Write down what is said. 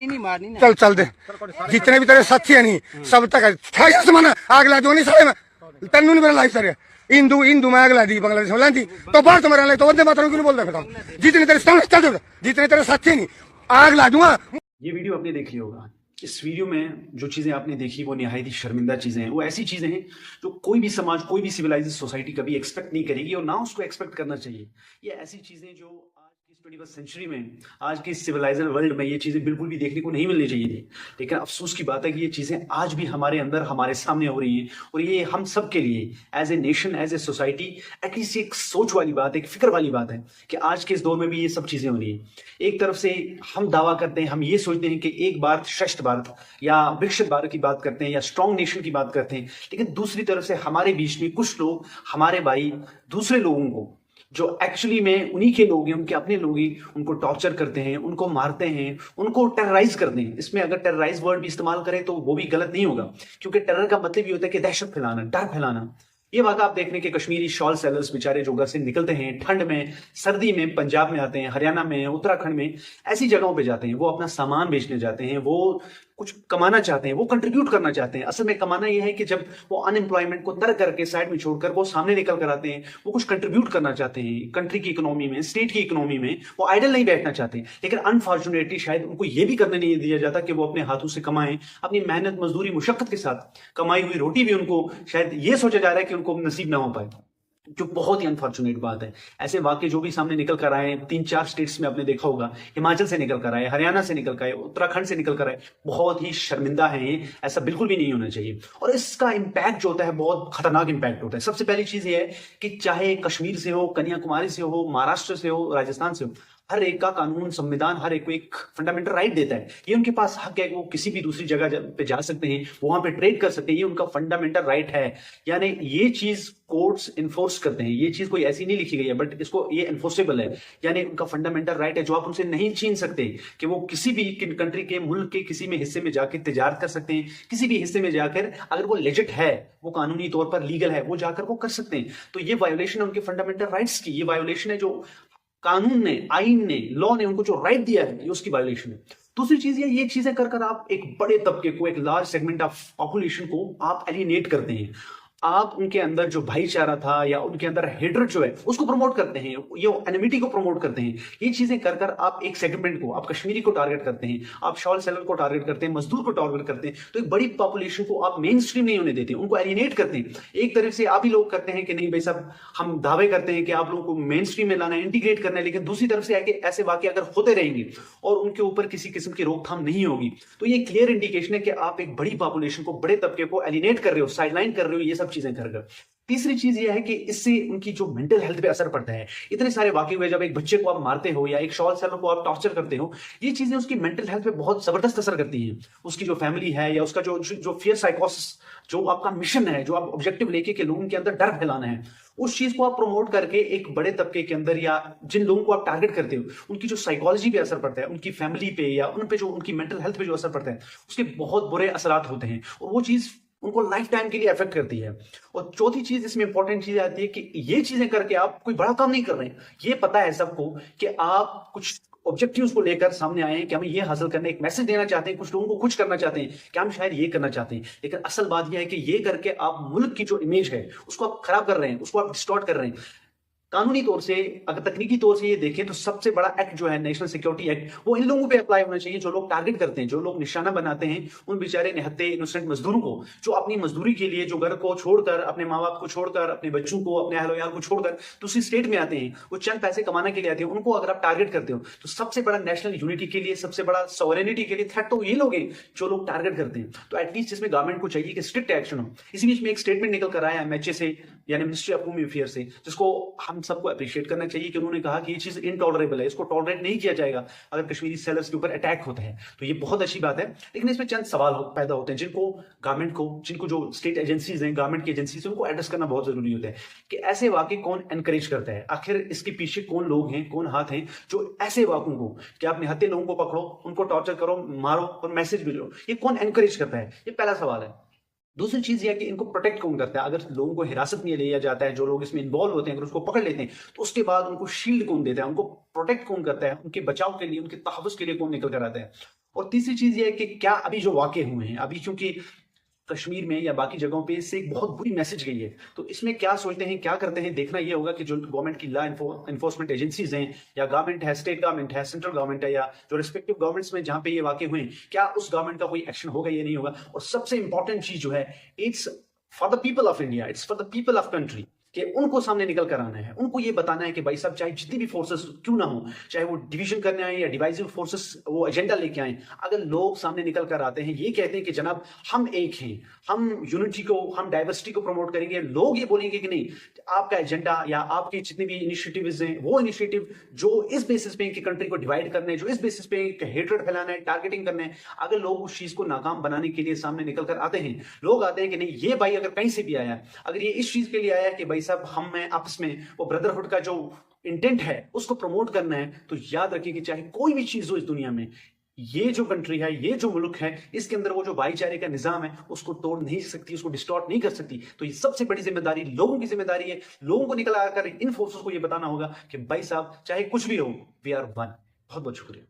नहीं मारनी ना। चल चल दे जितने भी तेरे साथी है नहीं सब तक है आग ला दो नहीं सारे में तेन नहीं मेरा लाइफ सर हिंदू हिंदू में आग ला दी बांग्लादेश में लाती तो बाहर तो मेरा तो वंदे मातरम क्यों बोलता फिर जितने तेरे चल जितने तेरे साथी है नहीं आग ला दूंगा। ये वीडियो आपने देख लिया होगा। इस वीडियो में जो चीजें आपने देखी वो निहायत ही शर्मिंदा चीजें हैं। वो ऐसी चीजें हैं जो कोई भी समाज, कोई भी सिविलाइज्ड सोसाइटी कभी एक्सपेक्ट नहीं करेगी और ना उसको एक्सपेक्ट करना चाहिए। ये ऐसी चीजें जो आज की 21वीं सेंचुरी में, आज के सिविलाइज्ड वर्ल्ड में ये चीजें बिल्कुल भी देखने को नहीं मिलनी चाहिए थी। लेकिन अफसोस की बात है कि ये चीजें आज भी हमारे अंदर, हमारे सामने हो रही हैं और ये हम सब के लिए as a nation, as a society at least एक सोच वाली बात है, एक फिक्र वाली बात है कि आज के इस दौर में भी ये सब चीजें हो रही है। एक तरफ से हम दावा करते हैं, हम ये सोचते हैं कि एक भारत श्रेष्ठ भारत या विकसित भारत की बात करते हैं या स्ट्रॉन्ग नेशन की बात करते हैं, लेकिन दूसरी तरफ से हमारे बीच में कुछ लोग, हमारे भाई दूसरे लोगों को जो एक्चुअली में उन्हीं के लोग हैं, उनके अपने लोग ही, उनको टॉर्चर करते हैं, उनको मारते हैं, उनको टेरराइज करते हैं। इसमें अगर टेरराइज वर्ड भी इस्तेमाल करें तो वो भी गलत नहीं होगा, क्योंकि टेरर का मतलब ये होता है कि दहशत फैलाना, डर फैलाना। ये वाक़ा आप देख रहे हैं कि कश्मीरी शॉल सेलर्स बेचारे जो घर से निकलते हैं ठंड में, सर्दी में, पंजाब में आते हैं, हरियाणा में, उत्तराखंड में, ऐसी जगहों पे जाते हैं। वो अपना सामान बेचने जाते हैं, वो कुछ कमाना चाहते हैं, वो कंट्रीब्यूट करना चाहते हैं। असल में कमाना ये है कि जब वो अनएम्प्लॉयमेंट को तर्क करके साइड में छोड़कर वो सामने निकल कर आते हैं, वो कुछ कंट्रीब्यूट करना चाहते हैं कंट्री की इकोनॉमी में, स्टेट की इकोनॉमी में। वो आइडल नहीं बैठना चाहते, लेकिन अनफॉर्चुनेटली शायद उनको ये भी करने नहीं दिया जाता कि वो अपने हाथों से कमाएं, अपनी मेहनत, मजदूरी, मुशक्कत के साथ कमाई हुई रोटी भी उनको शायद ये सोचा जा रहा है कि उनको नसीब ना हो पाए, जो बहुत ही अनफॉर्चुनेट बात है। ऐसे वाक्य जो भी सामने निकल कर आए, 3-4 स्टेट्स में आपने देखा होगा, हिमाचल से निकल कर आए, हरियाणा से निकल कर आए, उत्तराखंड से निकल कर आए, बहुत ही शर्मिंदा है ये। ऐसा बिल्कुल भी नहीं होना चाहिए और इसका इम्पैक्ट जो होता है बहुत खतरनाक इम्पैक्ट होता है। सबसे पहली चीज ये है कि चाहे कश्मीर से हो, कन्याकुमारी से हो, महाराष्ट्र से हो, राजस्थान से हो, हर एक का कानून, संविधान हर एक को एक फंडामेंटल राइट देता है। ये उनके पास हक है, वो किसी भी दूसरी जगह पे जा सकते हैं, वो वहां पे ट्रेड कर सकते हैं, ये उनका फंडामेंटल राइट है। यानी ये चीज कोर्ट्स इन्फोर्स करते हैं, ये चीज कोई ऐसी नहीं लिखी गई है, बट इसको ये एनफोर्सेबल है। यानी उनका फंडामेंटल राइट है जो आप उनसे नहीं छीन सकते, कि वो किसी भी कंट्री के, मुल्क के किसी में हिस्से में जाकर तिजारत कर सकते हैं, किसी भी हिस्से में जाकर अगर वो लेजिट है, वो कानूनी तौर पर लीगल है, वो जाकर वो कर सकते हैं। तो ये वायोलेशन है उनके फंडामेंटल राइट्स की, ये वायोलेशन है जो कानून ने, आईन ने, लॉ ने उनको जो राइट दिया है, ये उसकी वायोलेशन है। दूसरी चीज ये चीजें कर आप एक बड़े तबके को, एक लार्ज सेगमेंट ऑफ पॉपुलेशन को आप एलिनेट करते हैं। आप उनके अंदर जो भाईचारा था या उनके अंदर हेट्रेड जो है उसको प्रमोट करते हैं, ये एनिमिटी को प्रमोट करते हैं। ये चीजें कर आप एक सेगमेंट को, आप कश्मीरी को टारगेट करते हैं, आप शॉल सेलर को टारगेट करते हैं, मजदूर को टारगेट करते हैं, तो एक बड़ी पॉपुलेशन को आप मेन स्ट्रीम नहीं होने देते, उनको एलिनेट करते हैं। एक तरफ से आप ही लोग करते हैं कि नहीं भाई साहब, हम दावे करते हैं कि आप लोगों को मेन स्ट्रीम में लाना है, इंटीग्रेट करना है, लेकिन दूसरी तरफ से आके ऐसे वाकये अगर होते रहेंगे और उनके ऊपर किसी किस्म की रोकथाम नहीं होगी, तो ये क्लियर इंडिकेशन है कि आप एक बड़ी पॉपुलेशन को, बड़े तबके को एलिनेट कर रहे हो, साइडलाइन कर रहे हो, ये सब चीजें कर। तीसरी चीज यह है कि इससे उनकी जो मेंटल हेल्थ पे असर पड़ता है। इतने सारे वाकये हुए, जब एक बच्चे को आप मारते हो या एक शॉल सेलर को आप टॉर्चर करते हो, ये चीजें उसकी मेंटल हेल्थ पे बहुत जबरदस्त असर करती हैं। उसकी जो फैमिली है या उसका जो फियर साइकोसिस, जो आपका मिशन है, जो आप ऑब्जेक्टिव लेके के लोगों के अंदर डर फैलाना है, उस चीज को आप प्रमोट करके एक बड़े तबके के अंदर या जिन लोगों को आप टारगेट करते हो, उनकी जो साइकोलॉजी पे असर पड़ता है, उनकी फैमिली पे या उन पे जो उनकी मेंटल हेल्थ पे जो असर पड़ता है, उसके बहुत बुरे असरात होते हैं और वो चीज उनको लाइफ टाइम के लिए अफेक्ट करती है। और चौथी चीज इसमें इंपॉर्टेंट चीज आती है कि ये चीजें करके आप कोई बड़ा काम नहीं कर रहे हैं। ये पता है सबको कि आप कुछ ऑब्जेक्टिव्स को लेकर सामने आए हैं कि हम ये हासिल करने, एक मैसेज देना चाहते हैं, कुछ लोगों को खुश करना चाहते हैं कि हम शायद ये करना चाहते हैं। लेकिन असल बात यह है कि ये करके आप मुल्क की जो इमेज है उसको आप खराब कर रहे हैं, उसको आप डिस्टॉर्ट कर रहे हैं। कानूनी तौर से, अगर तकनीकी तौर से ये देखें तो सबसे बड़ा एक्ट जो है नेशनल सिक्योरिटी एक्ट, वो इन लोगों पे अप्लाई होना चाहिए जो लोग टारगेट करते हैं, जो लोग निशाना बनाते हैं उन बेचारे निहत्थे इनोसेंट मजदूरों को, जो अपनी मजदूरी के लिए, जो घर को छोड़कर, अपने माँ बाप को छोड़कर, अपने बच्चों को, अपने अहल को छोड़कर दूसरी स्टेट में आते हैं, वो चंद पैसे कमाने के लिए आते हैं। उनको अगर आप टारगेट करते हो तो सबसे बड़ा नेशनल यूनिटी के लिए, सबसे बड़ा सॉवरेनिटी के लिए थ्रेट तो ये लोग हैं जो लोग टारगेट करते हैं। तो एटलीस्ट इसमें गवर्नमेंट को चाहिए कि स्ट्रिक्ट एक्शन हो। इसी बीच में एक स्टेटमेंट निकल कर आया एमएचए से, यानी मिनिस्ट्री ऑफ होम अफेयर से, जिसको हम सबको अप्रिशिएट करना चाहिए कि उन्होंने कहा कि ये चीज इनटॉलरेबल है, इसको टॉलरेट नहीं किया जाएगा अगर कश्मीरी सेलर्स के ऊपर अटैक होता है। तो ये बहुत अच्छी बात है, लेकिन इसमें चंद सवाल पैदा होते हैं जिनको गवर्नमेंट को, जिनको जो स्टेट एजेंसीज हैं, गवर्नमेंट की एजेंसीज, उनको एड्रेस करना बहुत जरूरी होता है कि ऐसे वाकये कौन एनकरेज करता है, आखिर इसके पीछे कौन लोग हैं, कौन हाथ हैं जो ऐसे वाकों को, कि आप निहत्थे लोगों को पकड़ो, उनको टॉर्चर करो, मारो और मैसेज भेजो, ये कौन एनकरेज करता है? ये पहला सवाल है। दूसरी चीज यह कि इनको प्रोटेक्ट कौन करता है? अगर लोगों को हिरासत में लिया जाता है, जो लोग इसमें इन्वॉल्व होते हैं, अगर उसको पकड़ लेते हैं, तो उसके बाद उनको शील्ड कौन देता है, उनको प्रोटेक्ट कौन करता है, उनके बचाव के लिए, उनके तहफ़्फ़ुज़ के लिए कौन निकल कर आता है? और तीसरी चीज ये है कि क्या अभी जो वाकये हुए हैं, अभी क्योंकि कश्मीर में या बाकी जगहों पे इससे एक बहुत बुरी मैसेज गई है, तो इसमें क्या सोचते हैं, क्या करते हैं, देखना ये होगा कि जो गवर्नमेंट की लॉ इन्फोर्समेंट एजेंसीज हैं, या गवर्नमेंट है, स्टेट गवर्नमेंट है, सेंट्रल गवर्नमेंट है, या जो रिस्पेक्टिव गवर्नमेंट्स में जहां पे ये वाकये हुए हैं, क्या उस गवर्नमेंट का कोई एक्शन होगा या नहीं होगा। और सबसे इंपॉर्टेंट चीज जो है, it's for the people of India, it's for the people of country, कि उनको सामने निकल कर आना है, उनको ये बताना है कि भाई साहब चाहे जितनी भी फोर्सेस क्यों ना हो, चाहे वो डिवीजन करने आए या डिवाइसिव फोर्सेस वो एजेंडा लेके आए, अगर लोग सामने निकल कर आते हैं, ये कहते हैं कि जनाब हम एक हैं, हम यूनिटी को, हम डाइवर्सिटी को प्रमोट करेंगे, लोग ये बोलेंगे कि नहीं आपका एजेंडा या आपके जितने भी इनिशिएटिव्स हैं, वो इनिशिएटिव जो इस बेसिस पे कि कंट्री को डिवाइड करना है, जो इस बेसिस पे हेट्रेड फैलाना है, टारगेटिंग करना है, अगर लोग उस चीज को नाकाम बनाने के लिए सामने निकल कर आते हैं, लोग आते हैं कि नहीं ये भाई अगर कहीं से भी आया, अगर ये इस चीज के लिए आया कि भाई साहब हम में आपस में वो ब्रदरहुड का जो इंटेंट है उसको प्रमोट करना है, तो याद रखिए कि चाहे कोई भी चीज हो इस दुनिया में, ये जो कंट्री है, ये जो मुल्क है, इसके अंदर वो जो भाईचारे का निजाम है उसको तोड़ नहीं सकती, उसको डिस्टॉर्ट नहीं कर सकती। तो ये सबसे बड़ी जिम्मेदारी लोगों की जिम्मेदारी है। लोगों को निकल आकर इन फोर्सेस को ये बताना होगा कि भाई साहब चाहे कुछ भी हो, वी आर वन। बहुत बहुत शुक्रिया।